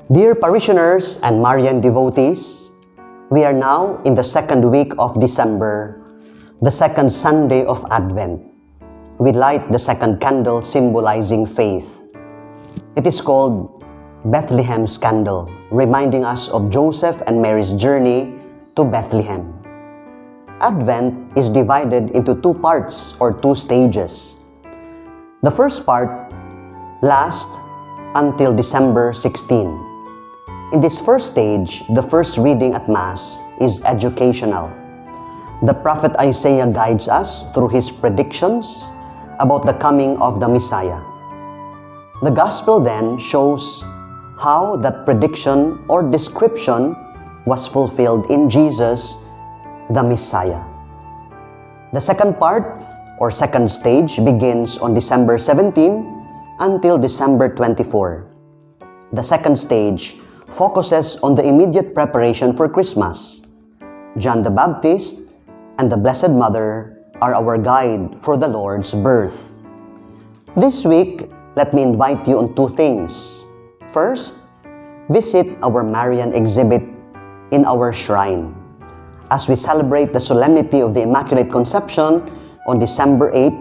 Dear parishioners and Marian devotees, we are now in the second week of December, the second Sunday of Advent. We light the second candle symbolizing faith. It is called Bethlehem's Candle, reminding us of Joseph and Mary's journey to Bethlehem. Advent is divided into two parts or two stages. The first part lasts until December 16. In this first stage, the first reading at Mass is educational. The prophet Isaiah guides us through his predictions about the coming of the Messiah. The Gospel then shows how that prediction or description was fulfilled in Jesus, the Messiah. The second part or second stage begins on December 17 until December 24. The second stage focuses on the immediate preparation for Christmas. John the Baptist and the Blessed Mother are our guide for the Lord's birth. This week, let me invite you on two things. First, visit our Marian exhibit in our shrine. As we celebrate the Solemnity of the Immaculate Conception on December 8,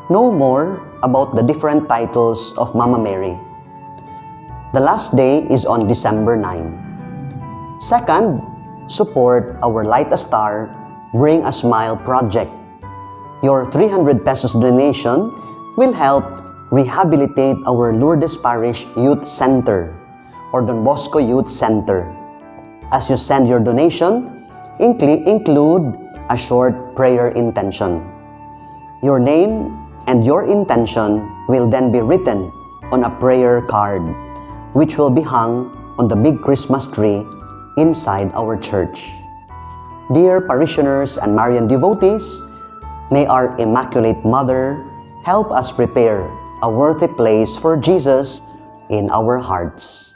know more about the different titles of Mama Mary. The last day is on December 9. Second, support our Light a Star, Bring a Smile project. Your 300 pesos donation will help rehabilitate our Lourdes Parish Youth Center or Don Bosco Youth Center. As you send your donation, include a short prayer intention. Your name and your intention will then be written on a prayer card, which will be hung on the big Christmas tree inside our church. Dear parishioners and Marian devotees, may our Immaculate Mother help us prepare a worthy place for Jesus in our hearts.